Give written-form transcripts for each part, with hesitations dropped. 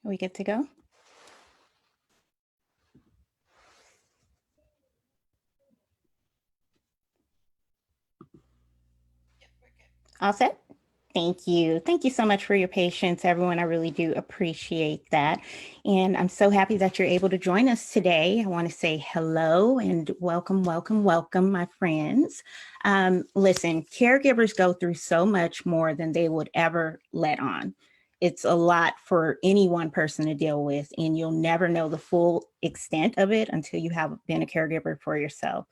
Are we good to go? All set? Thank you. Thank you so much for your patience, everyone. I really do appreciate that. And I'm so happy that you're able to join us today. I want to say hello and welcome, welcome, welcome, my friends. Listen, caregivers go through so much more than they would ever let on. It's a lot for any one person to deal with, and you'll never know the full extent of it until you have been a caregiver for yourself.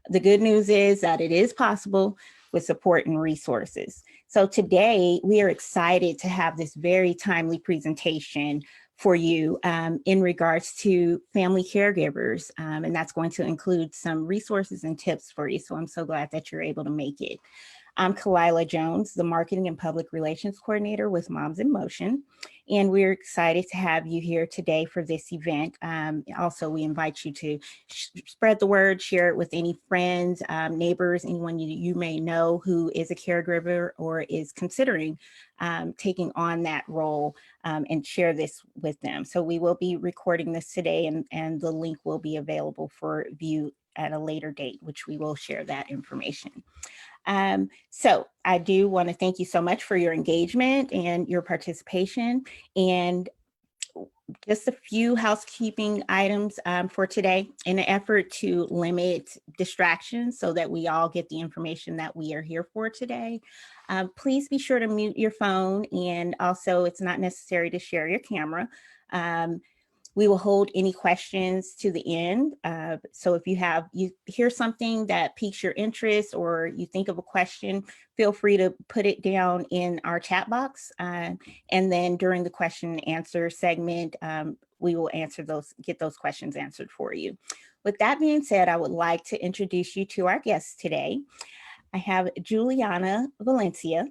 The good news is that it is possible with support and resources. So today we are excited to have this very timely presentation for you in regards to family caregivers. And that's going to include some resources and tips for you. So I'm so glad that you're able to make it. I'm Kalila Jones, the Marketing and Public Relations Coordinator with Moms in Motion, and we're excited to have you here today for this event. Also, we invite you to spread the word, share it with any friends, neighbors, anyone you may know who is a caregiver or is considering taking on that role, and share this with them. So we will be recording this today, and the link will be available for view at a later date, which we will share that information. So I do want to thank you so much for your engagement and your participation, and just a few housekeeping items for today in an effort to limit distractions so that we all get the information that we are here for today. Please be sure to mute your phone, and also it's not necessary to share your camera. We will hold any questions to the end. So if you hear something that piques your interest or you think of a question, feel free to put it down in our chat box. And then during the question and answer segment, we will get those questions answered for you. With that being said, I would like to introduce you to our guests today. I have Guiliana Valencia.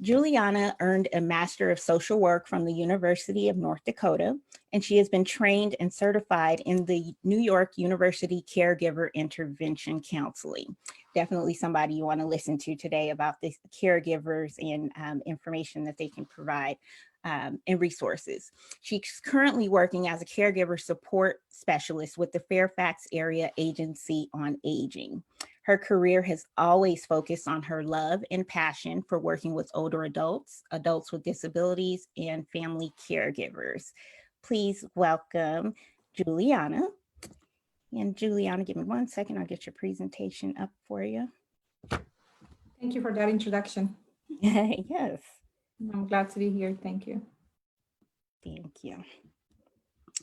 Guiliana earned a Master of Social Work from the University of North Dakota, and she has been trained and certified in the New York University Caregiver Intervention Counseling. Definitely somebody you want to listen to today about the caregivers and information that they can provide and resources. She's currently working as a caregiver support specialist with the Fairfax Area Agency on Aging. Her career has always focused on her love and passion for working with older adults, adults with disabilities, and family caregivers. Please welcome Guiliana. And Guiliana, give me 1 second. I'll get your presentation up for you. Thank you for that introduction. Yes. I'm glad to be here. Thank you. Thank you.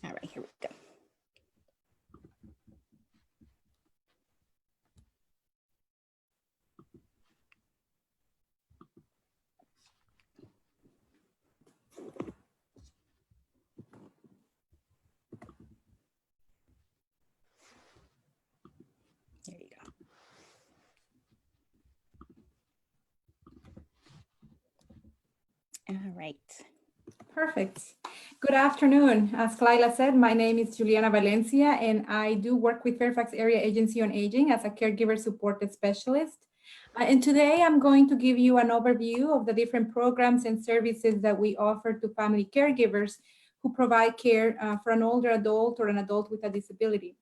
All right, here we go. There you go. All right. Perfect. Good afternoon. As Kalila said, my name is Guiliana Valencia, and I do work with Fairfax Area Agency on Aging as a caregiver supported specialist. And today I'm going to give you an overview of the different programs and services that we offer to family caregivers who provide care for an older adult or an adult with a disability.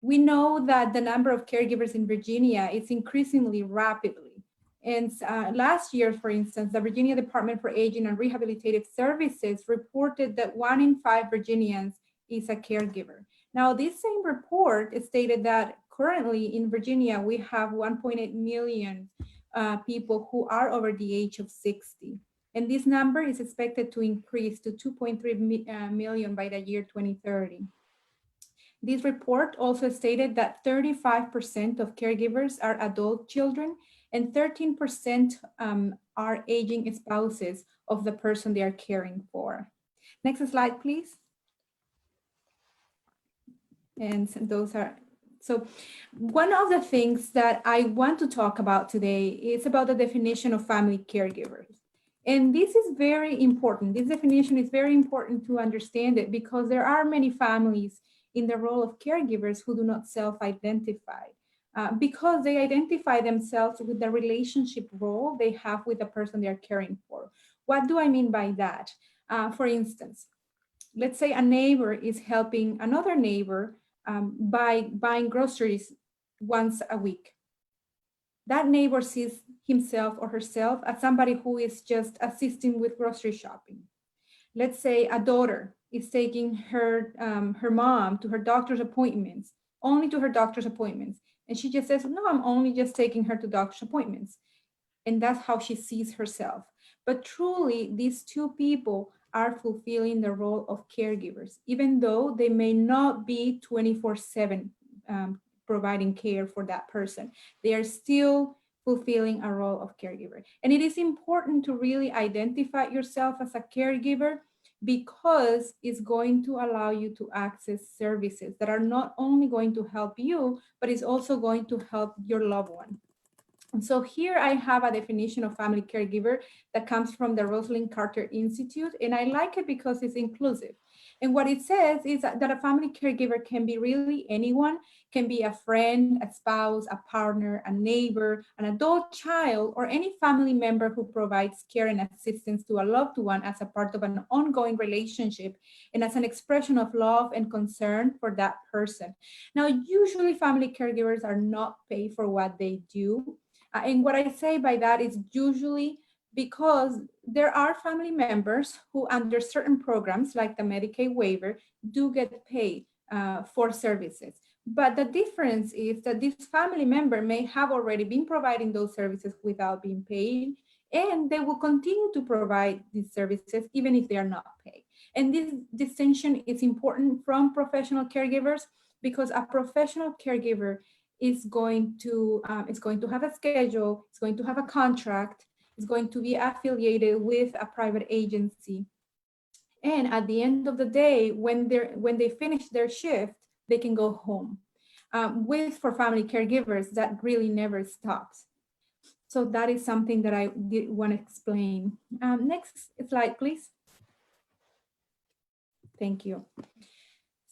We know that the number of caregivers in Virginia is increasingly rapidly. And last year, for instance, the Virginia Department for Aging and Rehabilitative Services reported that 1 in 5 Virginians is a caregiver. Now, this same report stated that currently in Virginia, we have 1.8 million people who are over the age of 60. And this number is expected to increase to 2.3 million by the year 2030. This report also stated that 35% of caregivers are adult children and 13% are aging spouses of the person they are caring for. Next slide, please. And those are, so one of the things that I want to talk about today is about the definition of family caregivers. And this is very important. This definition is very important to understand it because there are many families in the role of caregivers who do not self-identify. Because they identify themselves with the relationship role they have with the person they're caring for. What do I mean by that? For instance, let's say a neighbor is helping another neighbor by buying groceries once a week. That neighbor sees himself or herself as somebody who is just assisting with grocery shopping. Let's say a daughter is taking her mom to her doctor's appointments, only to her doctor's appointments. And she just says, no, I'm only just taking her to doctor's appointments. And that's how she sees herself. But truly, these two people are fulfilling the role of caregivers, even though they may not be 24/7 providing care for that person. They are still fulfilling a role of caregiver. And it is important to really identify yourself as a caregiver because it's going to allow you to access services that are not only going to help you, but it's also going to help your loved one. And so here I have a definition of family caregiver that comes from the Rosalind Carter Institute, and I like it because it's inclusive. And what it says is that a family caregiver can be really anyone, can be a friend, a spouse, a partner, a neighbor, an adult child, or any family member who provides care and assistance to a loved one as a part of an ongoing relationship and as an expression of love and concern for that person. Now, usually family caregivers are not paid for what they do. And what I say by that is usually because there are family members who under certain programs like the Medicaid waiver do get paid for services. But the difference is that this family member may have already been providing those services without being paid, and they will continue to provide these services even if they are not paid. And this distinction is important from professional caregivers because a professional caregiver is going to have a schedule, it's going to have a contract, it's going to be affiliated with a private agency. And at the end of the day, when they finish their shift, they can go home. For family caregivers, that really never stops. So that is something that I did want to explain. Next slide, please. Thank you.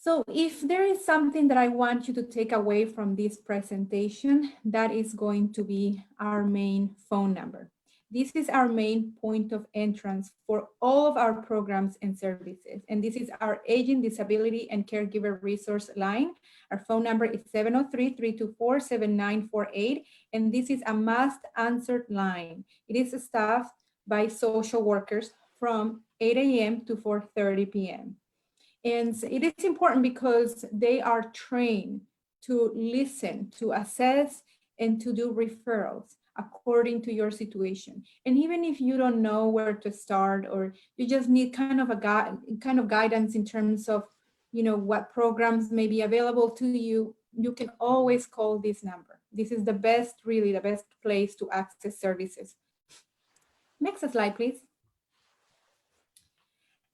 So if there is something that I want you to take away from this presentation, that is going to be our main phone number. This is our main point of entrance for all of our programs and services. And this is our Aging, Disability, and Caregiver Resource Line. Our phone number is 703-324-7948. And this is a must answered line. It is staffed by social workers from 8 a.m. to 4:30 p.m. And it is important because they are trained to listen, to assess, and to do referrals according to your situation. And even if you don't know where to start, or you just need kind of guidance in terms of, what programs may be available to you, you can always call this number. This is really the best place to access services. Next slide, please.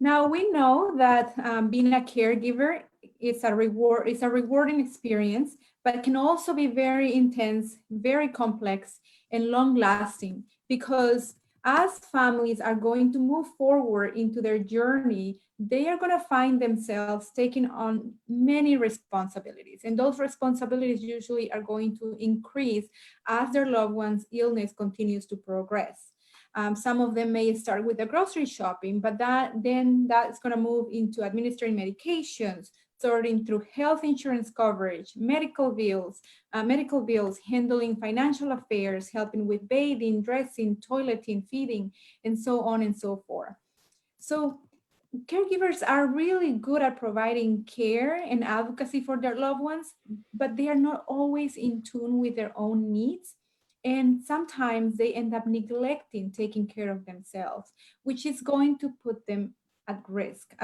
Now we know that being a caregiver is a rewarding experience, but can also be very intense, very complex, and long-lasting because as families are going to move forward into their journey, they are going to find themselves taking on many responsibilities. And those responsibilities usually are going to increase as their loved one's illness continues to progress. Some of them may start with the grocery shopping, but that's going to move into administering medications, sorting through health insurance coverage, medical bills, handling financial affairs, helping with bathing, dressing, toileting, feeding, and so on and so forth. So caregivers are really good at providing care and advocacy for their loved ones, but they are not always in tune with their own needs. And sometimes they end up neglecting taking care of themselves, which is going to put them at risk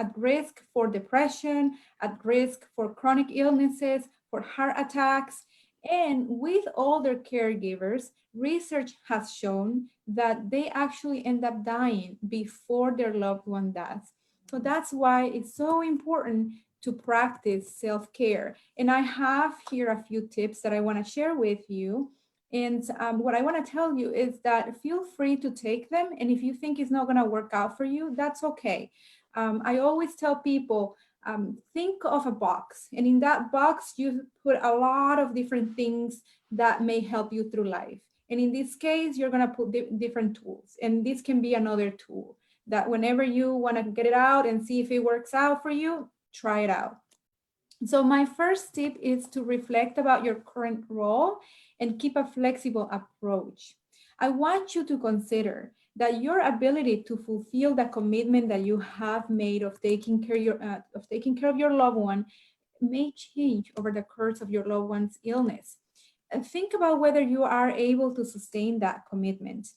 for depression, at risk for chronic illnesses, for heart attacks. And with older caregivers, research has shown that they actually end up dying before their loved one does. So that's why it's so important to practice self-care. And I have here a few tips that I want to share with you. And what I want to tell you is that feel free to take them. And if you think it's not going to work out for you, that's okay. I always tell people, think of a box. And in that box, you put a lot of different things that may help you through life. And in this case, you're going to put different tools. And this can be another tool. that whenever you want to get it out and see if it works out for you, try it out. So my first tip is to reflect about your current role and keep a flexible approach. I want you to consider that your ability to fulfill the commitment that you have made of taking care of your loved one may change over the course of your loved one's illness. And think about whether you are able to sustain that commitment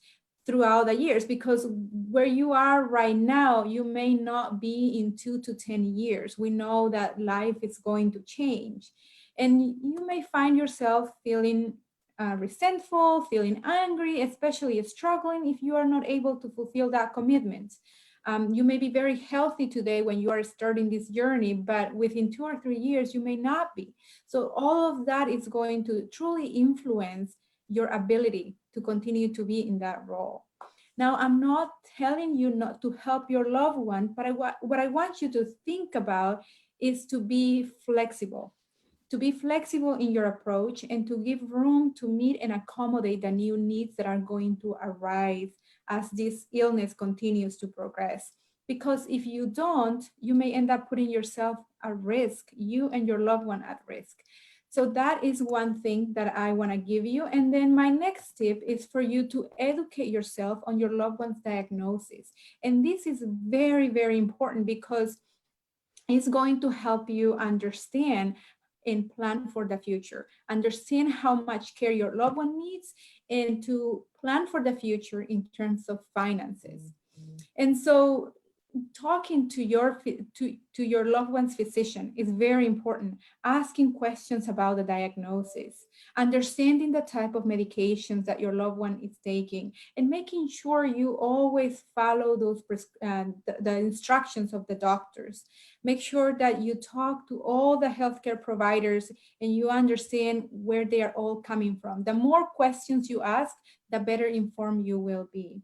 throughout the years, because where you are right now, you may not be in 2 to 10 years. We know that life is going to change, and you may find yourself feeling resentful, feeling angry, especially struggling if you are not able to fulfill that commitment. You may be very healthy today when you are starting this journey, but within 2 or 3 years, you may not be. So all of that is going to truly influence your ability to continue to be in that role. Now, I'm not telling you not to help your loved one, but what I want you to think about is to be flexible. To be flexible in your approach and to give room to meet and accommodate the new needs that are going to arise as this illness continues to progress. Because if you don't, you may end up putting yourself at risk, you and your loved one at risk. So that is one thing that I want to give you. And then my next tip is for you to educate yourself on your loved one's diagnosis. And this is very, very important because it's going to help you understand and plan for the future, understand how much care your loved one needs, and to plan for the future in terms of finances. And so talking to your loved one's physician is very important. Asking questions about the diagnosis, understanding the type of medications that your loved one is taking, and making sure you always follow the instructions of the doctors. Make sure that you talk to all the healthcare providers and you understand where they are all coming from. The more questions you ask, the better informed you will be.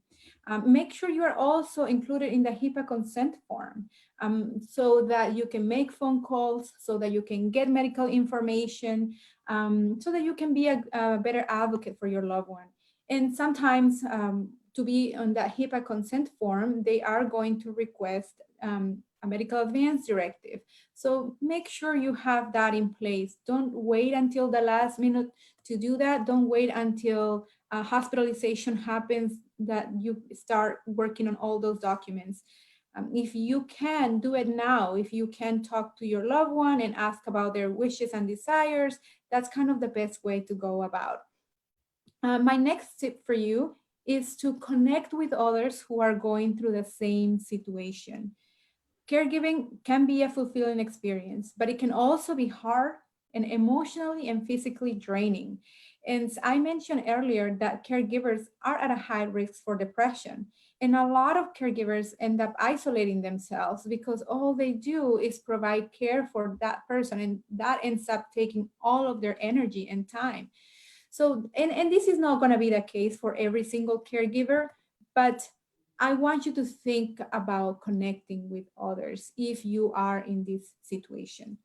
Make sure you are also included in the HIPAA consent form, so that you can make phone calls, so that you can get medical information, so that you can be a better advocate for your loved one. And sometimes to be on that HIPAA consent form, they are going to request a medical advance directive. So make sure you have that in place. Don't wait until the last minute to do that. Don't wait until hospitalization happens that you start working on all those documents. If you can, do it now. If you can talk to your loved one and ask about their wishes and desires, that's kind of the best way to go about. My next tip for you is to connect with others who are going through the same situation. Caregiving can be a fulfilling experience, but it can also be hard and emotionally and physically draining. And I mentioned earlier that caregivers are at a high risk for depression. And a lot of caregivers end up isolating themselves because all they do is provide care for that person, and that ends up taking all of their energy and time. So, and this is not going to be the case for every single caregiver, but I want you to think about connecting with others if you are in this situation.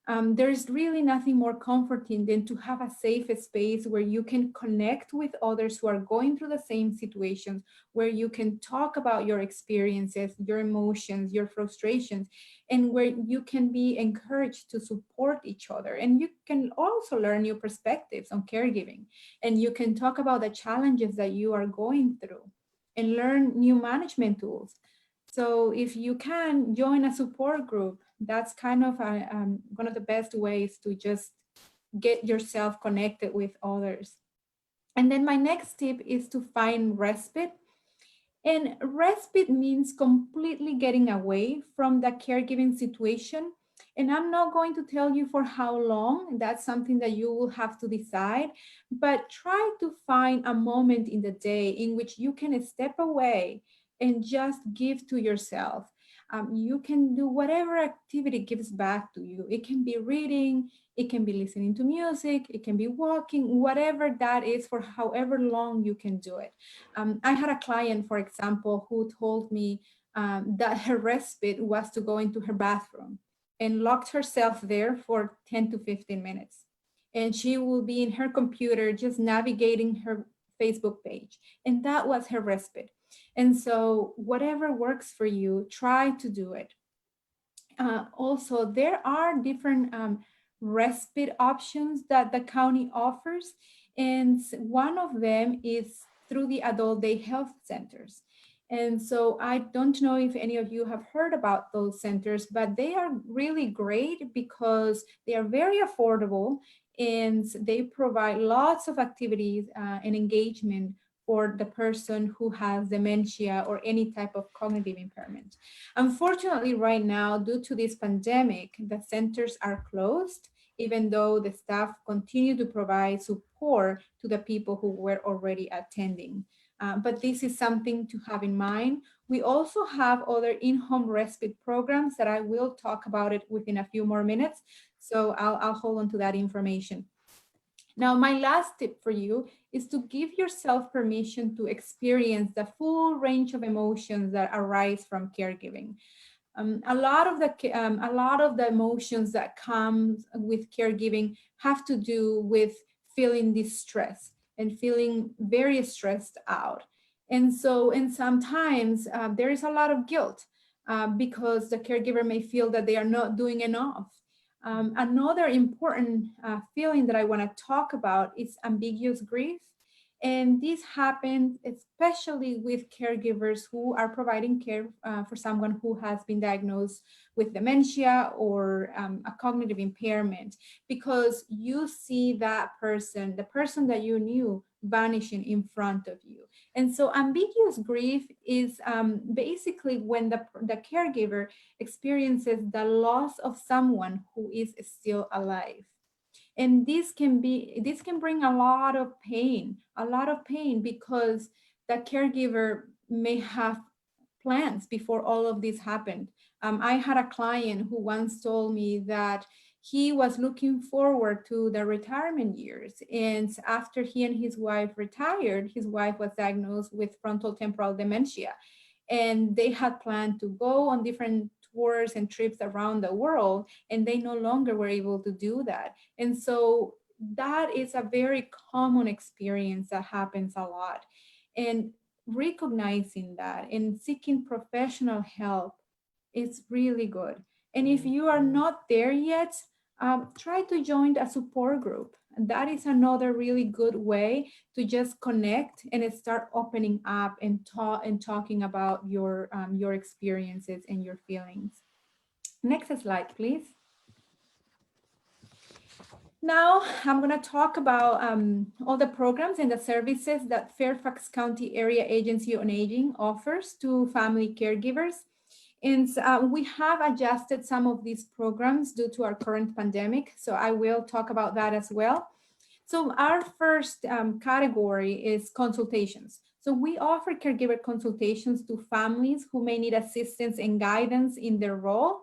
There's really nothing more comforting than to have a safe space where you can connect with others who are going through the same situations, where you can talk about your experiences, your emotions, your frustrations, and where you can be encouraged to support each other. And you can also learn new perspectives on caregiving, and you can talk about the challenges that you are going through and learn new management tools. So if you can join a support group, that's kind of one of the best ways to just get yourself connected with others. And then my next tip is to find respite. And respite means completely getting away from the caregiving situation. And I'm not going to tell you for how long. That's something that you will have to decide. But try to find a moment in the day in which you can step away and just give to yourself. You can do whatever activity gives back to you. It can be reading, it can be listening to music, it can be walking, whatever that is, for however long you can do it. I had a client, for example, who told me that her respite was to go into her bathroom and locked herself there for 10 to 15 minutes. And she will be in her computer just navigating her Facebook page. And that was her respite. And so whatever works for you, try to do it. Also, there are different respite options that the county offers, and one of them is through the adult day health centers. And so I don't know if any of you have heard about those centers, but they are really great because they are very affordable and they provide lots of activities and engagement for the person who has dementia or any type of cognitive impairment. Unfortunately, right now, due to this pandemic, the centers are closed, even though the staff continue to provide support to the people who were already attending. But this is something to have in mind. We also have other in-home respite programs that I will talk about it within a few more minutes. So I'll hold on to that information. Now, my last tip for you is to give yourself permission to experience the full range of emotions that arise from caregiving. A lot of the emotions that come with caregiving have to do with feeling distress and feeling very stressed out. And sometimes there is a lot of guilt because the caregiver may feel that they are not doing enough. Another important feeling that I want to talk about is ambiguous grief. And this happens especially with caregivers who are providing care for someone who has been diagnosed with dementia or a cognitive impairment, because you see that person, the person that you knew, vanishing in front of you. And so ambiguous grief is basically when the caregiver experiences the loss of someone who is still alive. And this can bring a lot of pain, because the caregiver may have plans before all of this happened. I had a client who once told me that he was looking forward to the retirement years, and after he and his wife retired, his wife was diagnosed with frontal temporal dementia, and they had planned to go on different tours and trips around the world, and they no longer were able to do that. And so that is a very common experience that happens a lot. And recognizing that and seeking professional help is really good. And if you are not there yet, try to join a support group. That is another really good way to just connect and start opening up and talking about your experiences and your feelings. Next slide, please. Now I'm going to talk about all the programs and the services that Fairfax County Area Agency on Aging offers to family caregivers. And we have adjusted some of these programs due to our current pandemic, so I will talk about that as well. So our first category is consultations. So we offer caregiver consultations to families who may need assistance and guidance in their role,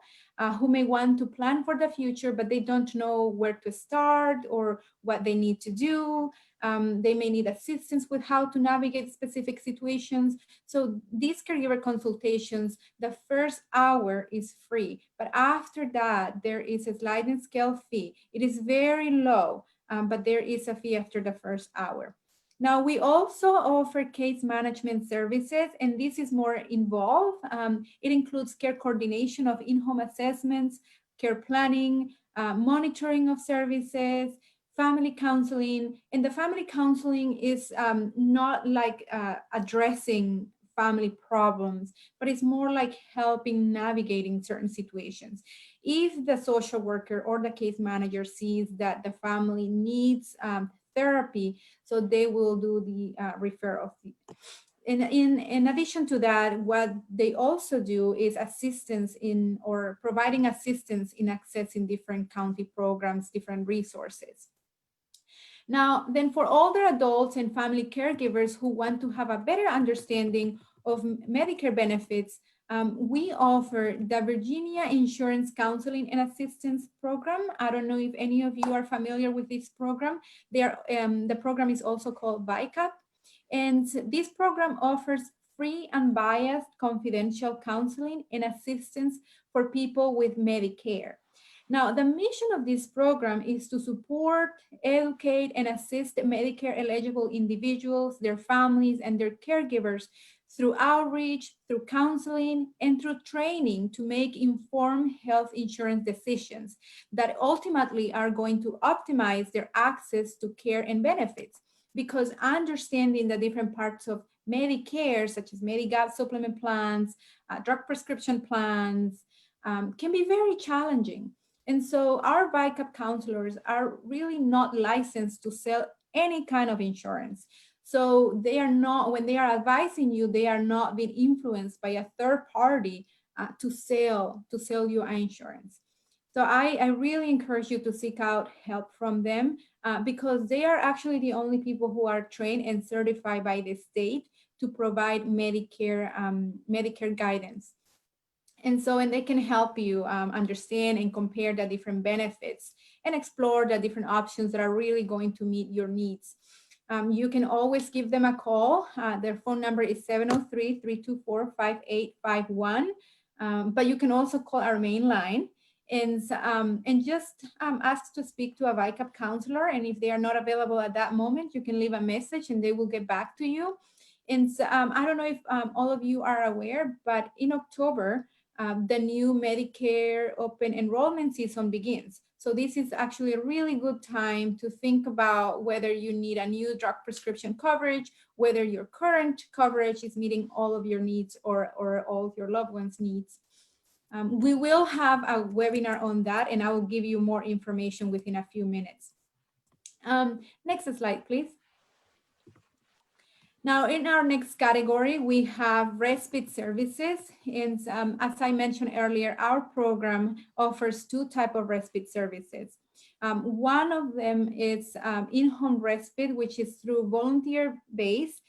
who may want to plan for the future, but they don't know where to start or what they need to do. They may need assistance with how to navigate specific situations. So these caregiver consultations, the first hour is free, but after that, there is a sliding scale fee. It is very low, but there is a fee after the first hour. Now, we also offer case management services, and this is more involved. It includes care coordination of in-home assessments, care planning, monitoring of services, family counseling. And the family counseling is not like addressing family problems, but it's more like helping navigating certain situations. If the social worker or the case manager sees that the family needs therapy, so they will do the referral. In addition to that, what they also do is assistance in or providing assistance in accessing different county programs, different resources. Now, then for older adults and family caregivers who want to have a better understanding of Medicare benefits, we offer the Virginia Insurance Counseling and Assistance Program. I don't know if any of you are familiar with this program. The program is also called VICAP. And this program offers free, unbiased, confidential counseling and assistance for people with Medicare. Now, the mission of this program is to support, educate, and assist Medicare eligible individuals, their families, and their caregivers through outreach, through counseling, and through training to make informed health insurance decisions that ultimately are going to optimize their access to care and benefits. Because understanding the different parts of Medicare, such as Medigap supplement plans, drug prescription plans, can be very challenging. And so our VICAP counselors are really not licensed to sell any kind of insurance. So they are not, when they are advising you, they are not being influenced by a third party to sell you insurance. So I really encourage you to seek out help from them because they are actually the only people who are trained and certified by the state to provide Medicare guidance. And they can help you understand and compare the different benefits and explore the different options that are really going to meet your needs. You can always give them a call. Their phone number is 703-324-5851. But you can also call our main line and just ask to speak to a VICAP counselor. And if they are not available at that moment, you can leave a message and they will get back to you. And so, I don't know if all of you are aware, but in October, the new Medicare open enrollment season begins. So this is actually a really good time to think about whether you need a new drug prescription coverage, whether your current coverage is meeting all of your needs or all of your loved ones' needs. We will have a webinar on that, and I will give you more information within a few minutes. Next slide, please. Now, in our next category, we have respite services. And as I mentioned earlier, our program offers two types of respite services. One of them is in-home respite, which is through volunteer base.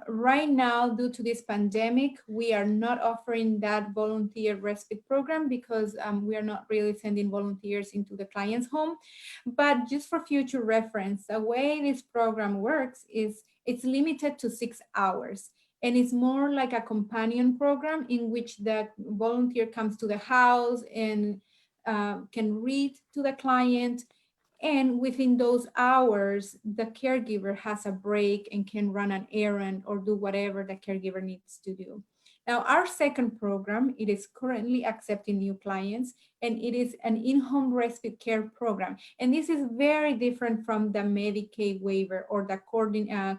Right now, due to this pandemic, we are not offering that volunteer respite program because we are not really sending volunteers into the client's home. But just for future reference, the way this program works is it's limited to 6 hours. And it's more like a companion program in which the volunteer comes to the house and can read to the client. And within those hours, the caregiver has a break and can run an errand or do whatever the caregiver needs to do. Now, our second program, it is currently accepting new clients, and it is an in-home respite care program. And this is very different from the Medicaid waiver or the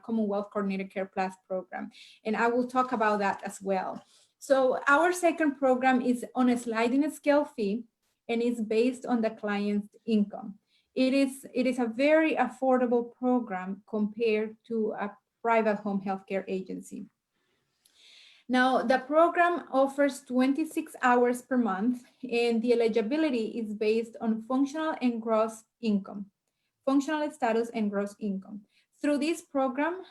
Commonwealth Coordinated Care Plus program. And I will talk about that as well. So our second program is on a sliding scale fee, and it's based on the client's income. It is a very affordable program compared to a private home healthcare agency. Now, the program offers 26 hours per month, and the eligibility is based on functional and gross income, functional status and gross income. Through this program,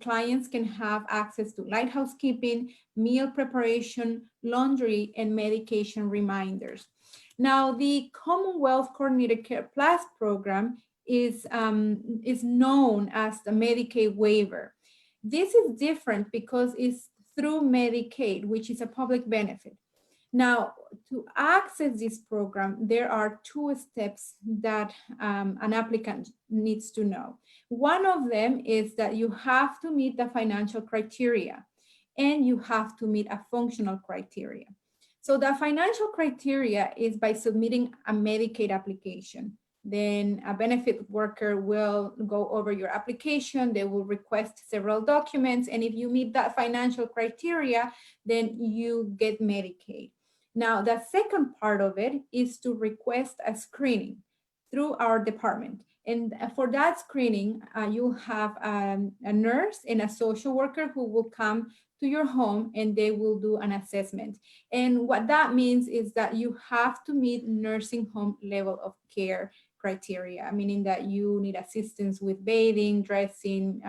clients can have access to light housekeeping, meal preparation, laundry, and medication reminders. Now, the Commonwealth Coordinated Care Plus program is known as the Medicaid waiver. This is different because it's through Medicaid, which is a public benefit. Now, to access this program, there are two steps that an applicant needs to know. One of them is that you have to meet the financial criteria and you have to meet a functional criteria. So the financial criteria is by submitting a Medicaid application. Then a benefit worker will go over your application. They will request several documents. And if you meet that financial criteria, then you get Medicaid. Now, the second part of it is to request a screening through our department. And for that screening, you'll have a nurse and a social worker who will come to your home and they will do an assessment. And what that means is that you have to meet nursing home level of care criteria, meaning that you need assistance with bathing, dressing,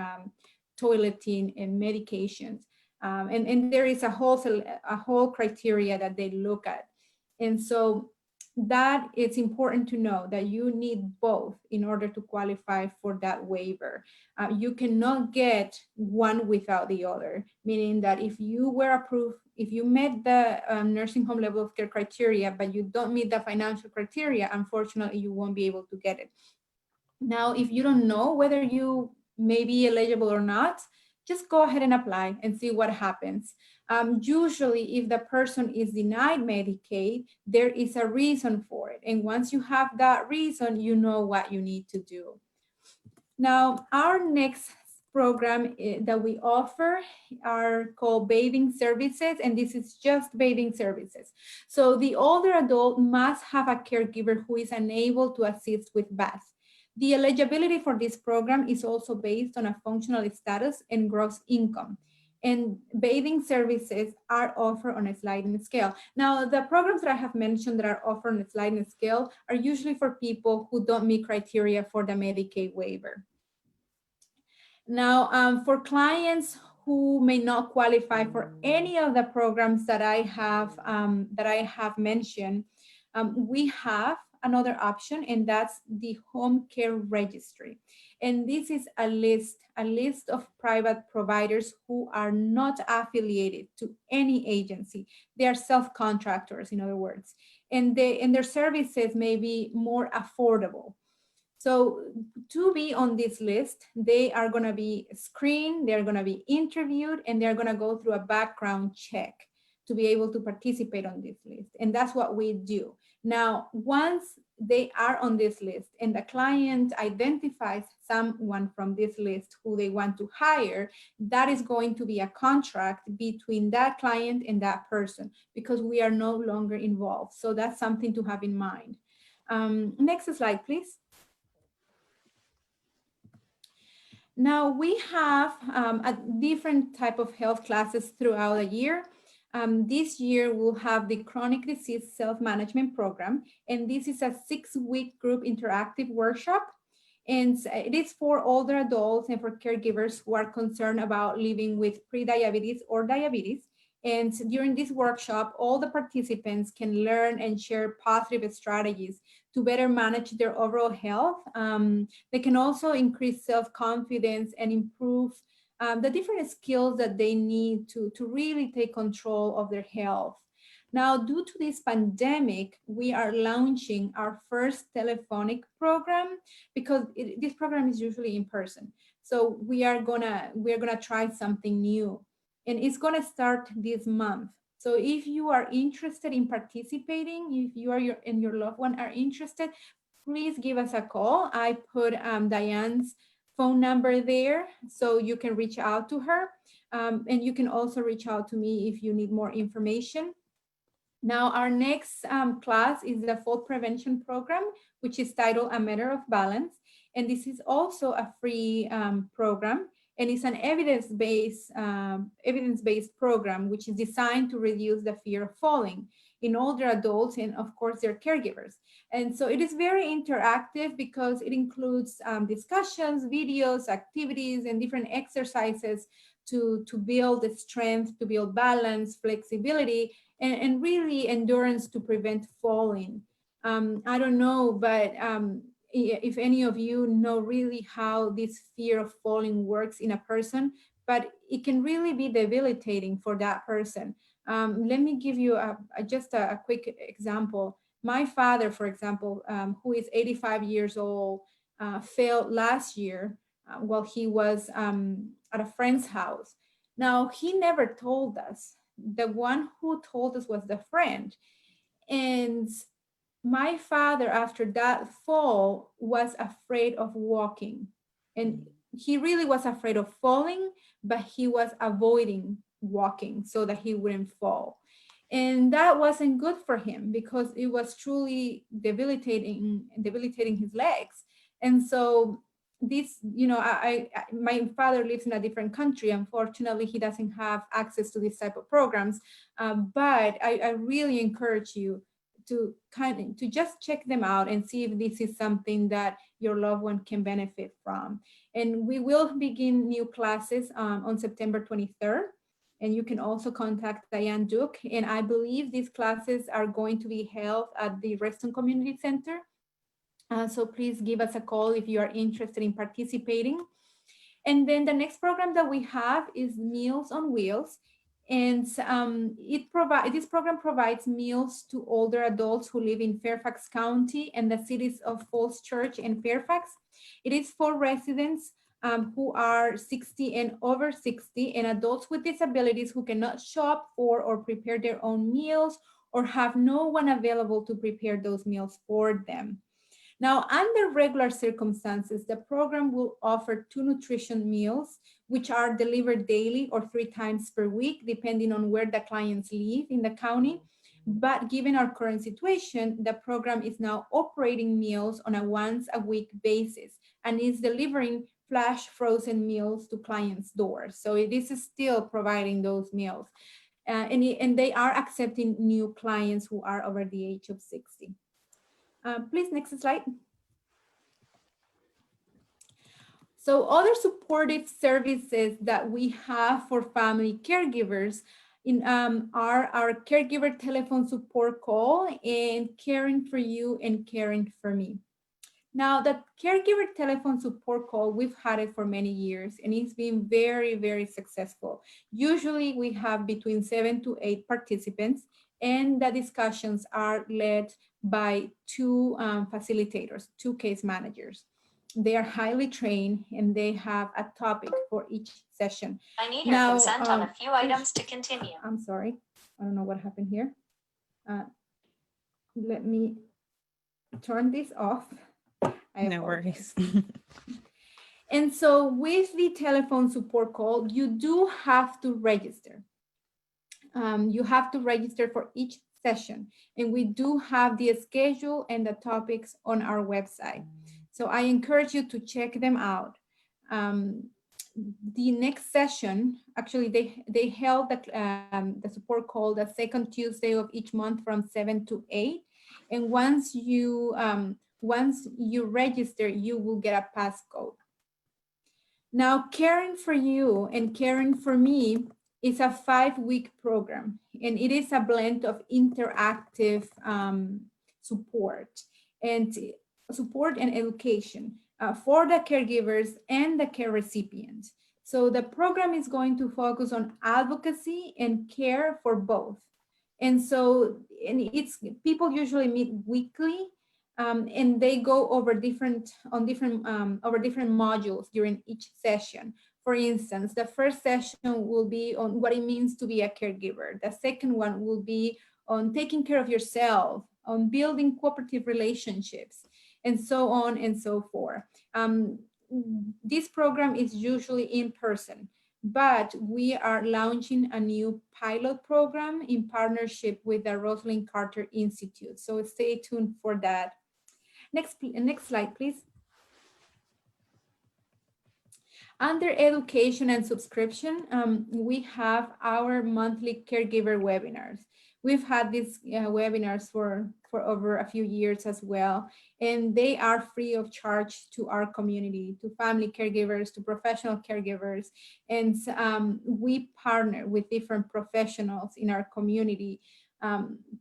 toileting, and medications. And there is a whole criteria that they look at. And so that it's important to know that you need both in order to qualify for that waiver. You cannot get one without the other, meaning that if you were approved, if you met the nursing home level of care criteria, but you don't meet the financial criteria, unfortunately, you won't be able to get it. Now, if you don't know whether you may be eligible or not, just go ahead and apply and see what happens. Usually, if the person is denied Medicaid, there is a reason for it. And once you have that reason, you know what you need to do. Now, our next program that we offer are called bathing services, and this is just bathing services. So the older adult must have a caregiver who is unable to assist with baths. The eligibility for this program is also based on a functional status and gross income. And bathing services are offered on a sliding scale. Now, the programs that I have mentioned that are offered on a sliding scale are usually for people who don't meet criteria for the Medicaid waiver. Now, for clients who may not qualify for any of the programs that I have mentioned, we have another option, and that's the home care registry. And this is a list of private providers who are not affiliated to any agency. They are self-contractors, in other words, and their services may be more affordable. So to be on this list, they are going to be screened, they're going to be interviewed, and they're going to go through a background check to be able to participate on this list. And that's what we do. Now, once they are on this list and the client identifies someone from this list who they want to hire, that is going to be a contract between that client and that person, because we are no longer involved. So that's something to have in mind. Next slide, please. Now we have a different type of health classes throughout the year. This year we'll have the chronic disease self-management program, and this is a 6-week group interactive workshop. And it is for older adults and for caregivers who are concerned about living with prediabetes or diabetes. And during this workshop, all the participants can learn and share positive strategies to better manage their overall health. They can also increase self-confidence and improve the different skills that they need to really take control of their health. Now, due to this pandemic, we are launching our first telephonic program, because this program is usually in person. So we're gonna try something new, and it's gonna start this month. So if you are interested in participating, if you and your loved one are interested, please give us a call. I put Diane's phone number there so you can reach out to her. And you can also reach out to me if you need more information. Now, our next class is the fall prevention program, which is titled A Matter of Balance. And this is also a free program, and it's an evidence-based program, which is designed to reduce the fear of falling in older adults and, of course, their caregivers. And so it is very interactive because it includes discussions, videos, activities, and different exercises to build the strength, to build balance, flexibility, and really endurance to prevent falling. I don't know, but if any of you know really how this fear of falling works in a person, but it can really be debilitating for that person. Let me give you just a quick example. My father, for example, who is 85 years old, fell last year while he was at a friend's house. Now, he never told us. The one who told us was the friend. And my father, after that fall, was afraid of walking. And he really was afraid of falling, but he was avoiding walking so that he wouldn't fall. And that wasn't good for him because it was truly debilitating his legs. And so this, my father lives in a different country. Unfortunately, he doesn't have access to this type of programs. But I really encourage you to just check them out and see if this is something that your loved one can benefit from. And we will begin new classes on September 23rd. And you can also contact Diane Duke. And I believe these classes are going to be held at the Reston Community Center. So please give us a call if you are interested in participating. And then the next program that we have is Meals on Wheels. And this program provides meals to older adults who live in Fairfax County and the cities of Falls Church and Fairfax. It is for residents who are 60 and over 60, and adults with disabilities who cannot shop for or prepare their own meals or have no one available to prepare those meals for them. Now, under regular circumstances, the program will offer 2 nutrition meals, which are delivered daily or 3 times per week, depending on where the clients live in the county. But given our current situation, the program is now operating meals on a once a week basis and is delivering flash frozen meals to clients' doors. So it is still providing those meals. And they are accepting new clients who are over the age of 60. Please, next slide. So other supportive services that we have for family caregivers are our caregiver telephone support call and Caring for You and Caring for Me. Now, the caregiver telephone support call, we've had it for many years and it's been very, very successful. Usually we have between 7 to 8 participants and the discussions are led by 2 facilitators, 2 case managers. They are highly trained and they have a topic for each session. I need your consent on a few items to continue. I'm sorry. I don't know what happened here. Let me turn this off. No worries. And so with the telephone support call, you do have to register. You have to register for each session. And we do have the schedule and the topics on our website. So I encourage you to check them out. The next session, actually they held the support call the second Tuesday of each month from 7 to 8. And once you register, you will get a passcode. Now, Caring for You and Caring for Me is a 5-week program, and it is a blend of interactive support and education for the caregivers and the care recipients. So the program is going to focus on advocacy and care for both. And so people usually meet weekly, and they go over different modules during each session. For instance, the first session will be on what it means to be a caregiver. The second one will be on taking care of yourself, on building cooperative relationships, and so on and so forth. This program is usually in person, but we are launching a new pilot program in partnership with the Rosalind Carter Institute. So stay tuned for that. Next slide, please. Under education and subscription, we have our monthly caregiver webinars. We've had these webinars for over a few years as well, and they are free of charge to our community, to family caregivers, to professional caregivers. And we partner with different professionals in our community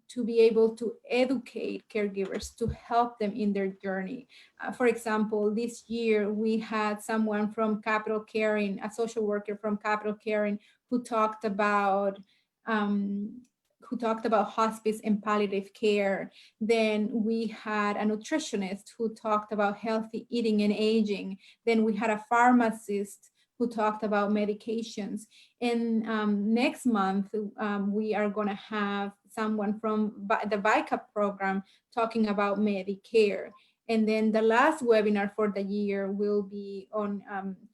to be able to educate caregivers, to help them in their journey. For example, this year we had someone from Capital Caring, a social worker from Capital Caring, who talked about hospice and palliative care. Then we had a nutritionist who talked about healthy eating and aging. Then we had a pharmacist who talked about medications. And next month, we are going to have someone from the VICA program talking about Medicare. And then the last webinar for the year will be on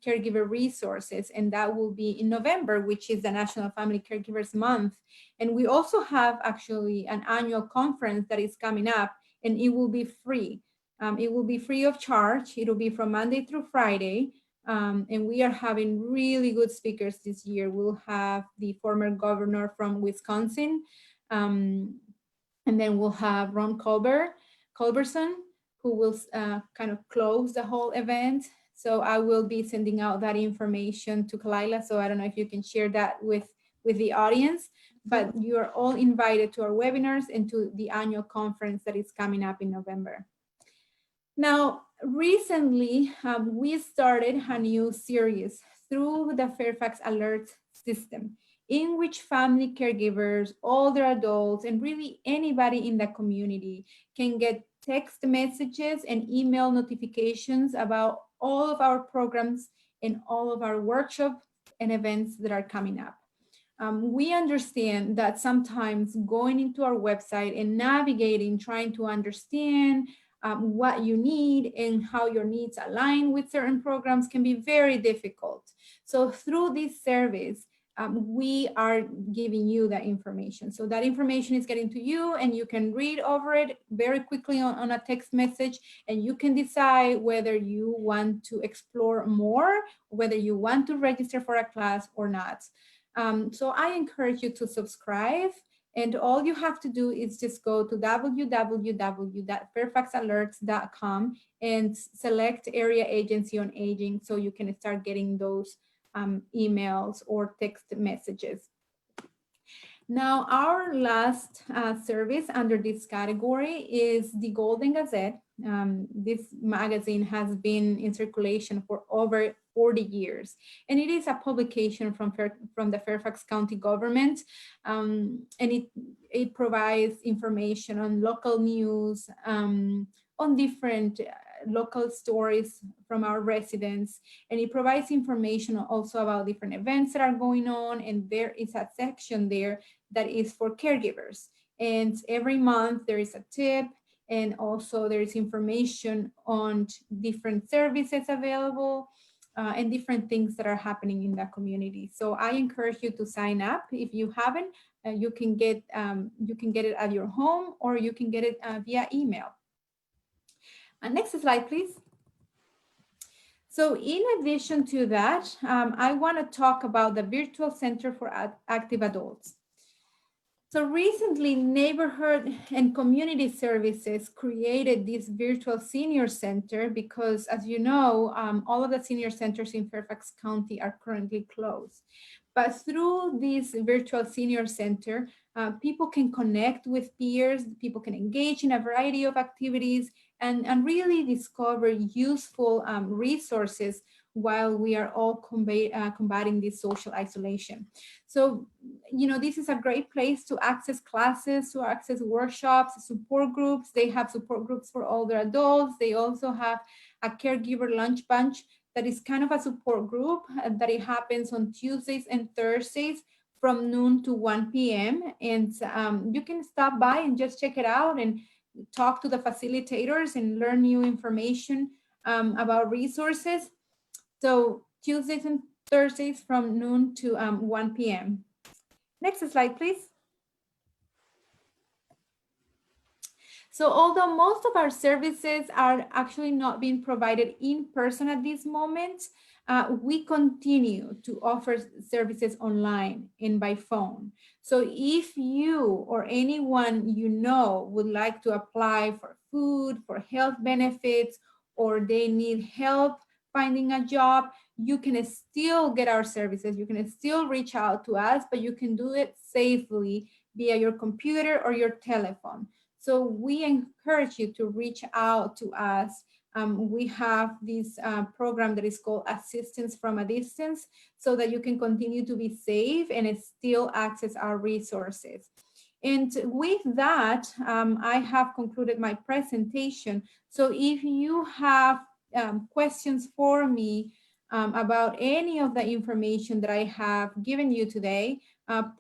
caregiver resources, and that will be in November, which is the National Family Caregivers Month. And we also have actually an annual conference that is coming up, and it will be free. It will be free of charge. It will be from Monday through Friday. And we are having really good speakers this year. We'll have the former governor from Wisconsin, and then we'll have Ron Culberson, who will kind of close the whole event. So I will be sending out that information to Kalila. So I don't know if you can share that with the audience, but you are all invited to our webinars and to the annual conference that is coming up in November. Now, recently, we started a new series through the Fairfax Alert system, in which family caregivers, older adults, and really anybody in the community can get text messages and email notifications about all of our programs and all of our workshops and events that are coming up. We understand that sometimes going into our website and navigating, trying to understand what you need and how your needs align with certain programs can be very difficult. So through this service, we are giving you that information. So that information is getting to you and you can read over it very quickly on a text message, and you can decide whether you want to explore more, whether you want to register for a class or not. So I encourage you to subscribe, and all you have to do is just go to www.fairfaxalerts.com and select Area Agency on Aging so you can start getting those emails or text messages. Now, our last service under this category is the Golden Gazette. This magazine has been in circulation for over 40 years, and it is a publication from the Fairfax County government, and it provides information on local news, on different local stories from our residents, and it provides information also about different events that are going on, and there is a section there that is for caregivers. And every month there is a tip, and also there is information on different services available and different things that are happening in the community. So I encourage you to sign up. If you haven't, you can get it at your home, or you can get it via email. Next slide, please. So in addition to that, I want to talk about the Virtual Center for Active Adults. So recently, Neighborhood and Community Services created this virtual senior center because, as you know, all of the senior centers in Fairfax County are currently closed. But through this virtual senior center, people can connect with peers, people can engage in a variety of activities, and really discover useful resources while we are all combating this social isolation. So, you know, this is a great place to access classes, to access workshops, support groups. They have support groups for older adults. They also have a caregiver lunch bunch that is kind of a support group that it happens on Tuesdays and Thursdays from noon to 1 p.m. And you can stop by and just check it out and talk to the facilitators and learn new information about resources. So Tuesdays and Thursdays from noon to 1 p.m. Next slide, please. So although most of our services are actually not being provided in person at this moment, we continue to offer services online and by phone. So if you or anyone you know would like to apply for food, for health benefits, or they need help finding a job, you can still get our services. You can still reach out to us, but you can do it safely via your computer or your telephone. So we encourage you to reach out to us. We have this program that is called Assistance from a Distance, so that you can continue to be safe and still access our resources. And with that, I have concluded my presentation. So if you have questions for me about any of the information that I have given you today,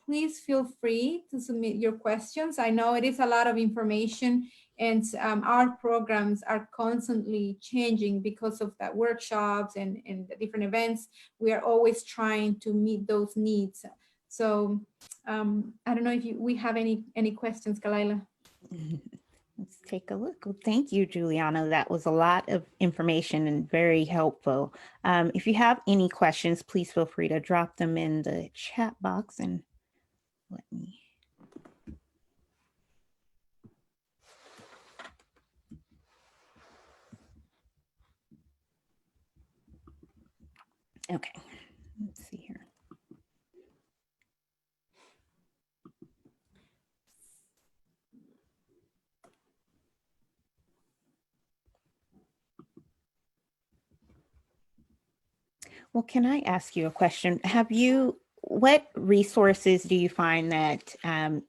please feel free to submit your questions. I know it is a lot of information, and our programs are constantly changing because of the workshops and the different events. We are always trying to meet those needs. So I don't know if we have any questions, Kalila. Let's take a look. Well, thank you, Juliana. That was a lot of information and very helpful. If you have any questions, please feel free to drop them in the chat box and let me. Okay, let's see here. Well, can I ask you a question? What resources do you find that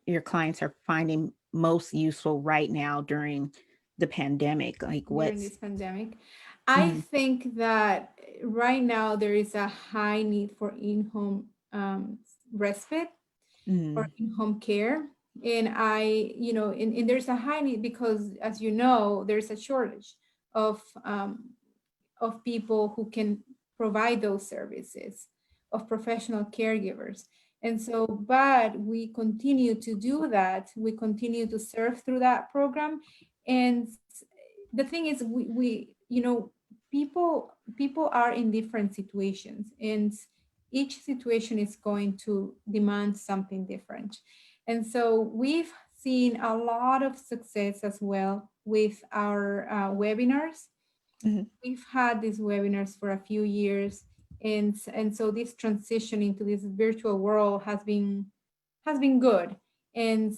your clients are finding most useful right now during the pandemic? Like during this pandemic? I think that right now there is a high need for in-home respite or Mm, in-home care. And and there's a high need because, as you know, there's a shortage of people who can provide those services, of professional caregivers. And so, but we continue to do that. We continue to serve through that program. And the thing is, people are in different situations, and each situation is going to demand something different. And so we've seen a lot of success as well with our webinars. mhm. We've had these webinars for a few years, and so this transition into this virtual world has been good. And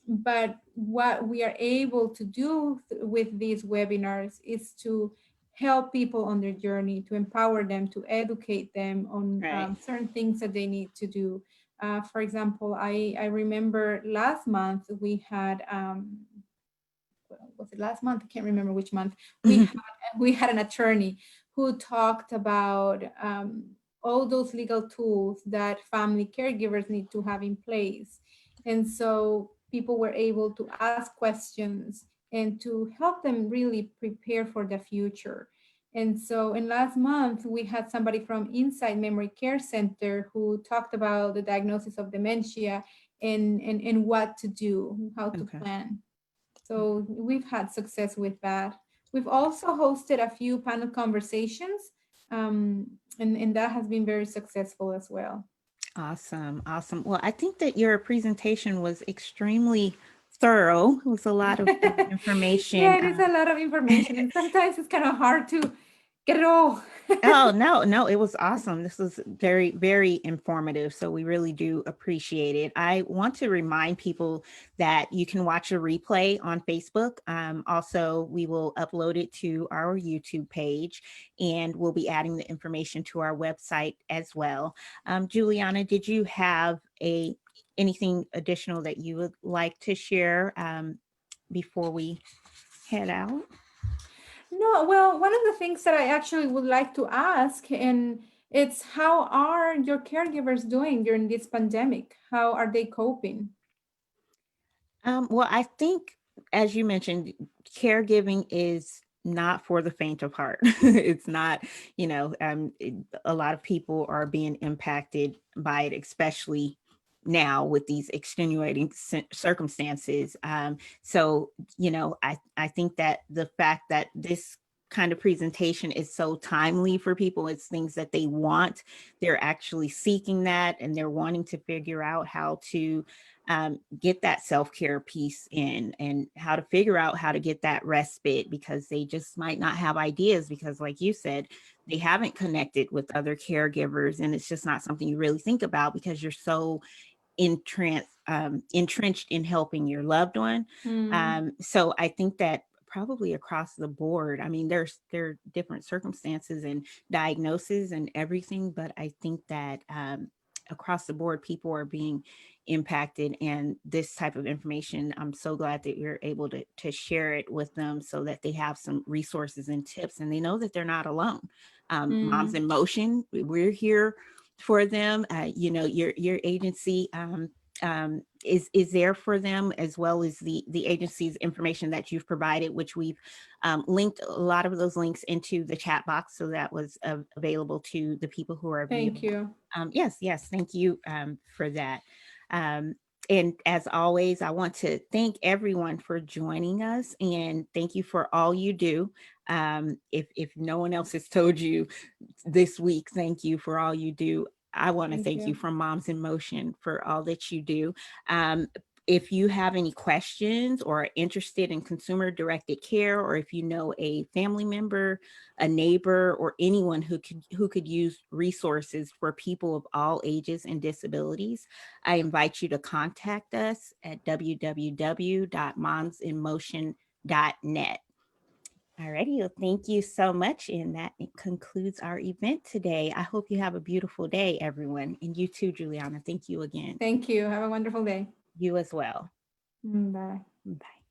but what we are able to do with these webinars is to help people on their journey, to empower them, to educate them on Right. certain things that they need to do. For example, I remember last month we had was it last month? I can't remember which month. We had an attorney who talked about all those legal tools that family caregivers need to have in place. And so people were able to ask questions and to help them really prepare for the future. And so in last month, we had somebody from Inside Memory Care Center who talked about the diagnosis of dementia and what to do, how to Okay. plan. So we've had success with that. We've also hosted a few panel conversations, and that has been very successful as well. Awesome. Awesome. Well, I think that your presentation was extremely thorough. It was a lot of Yeah, information. it is a lot of information, and sometimes it's kind of hard to get it all. Oh, no, no, it was awesome. This was very, very informative. So we really do appreciate it. I want to remind people that you can watch a replay on Facebook. Also, we will upload it to our YouTube page, and we'll be adding the information to our website as well. Juliana, did you have anything additional that you would like to share before we head out? No, well, one of the things that I actually would like to ask, and it's how are your caregivers doing during this pandemic? How are they coping? Well, I think, as you mentioned, caregiving is not for the faint of heart. It's not, a lot of people are being impacted by it, especially now with these extenuating circumstances. So, I think that the fact that this kind of presentation is so timely for people, it's things that they want. They're actually seeking that, and they're wanting to figure out how to get that self-care piece in, and how to figure out how to get that respite, because they just might not have ideas, because like you said, they haven't connected with other caregivers, and it's just not something you really think about because you're so entrenched in helping your loved one. Hmm. So I think that probably across the board, I mean, there are different circumstances and diagnoses and everything, but I think that across the board, people are being impacted, and this type of information, I'm so glad that you're able to share it with them so that they have some resources and tips, and they know that they're not alone. Moms Hmm. in Motion, we're here for them. Your agency is there for them, as well as the agency's information that you've provided, which we've linked a lot of those links into the chat box, so that was available to the people who are Thank viewing. you. Yes, thank you for that. Um, and as always, I want to thank everyone for joining us, and thank you for all you do. If no one else has told you this week, thank you for all you do. I want to Thank thank you you. from Moms in Motion for all that you do. Um, if you have any questions or are interested in consumer directed care, or if you know a family member, a neighbor, or anyone who could use resources for people of all ages and disabilities, I invite you to contact us at www.momsinmotion.net. Alrighty, well, thank you so much. And that concludes our event today. I hope you have a beautiful day, everyone. And you too, Juliana. Thank you again. Thank you. Have a wonderful day. You as well. Bye. Bye.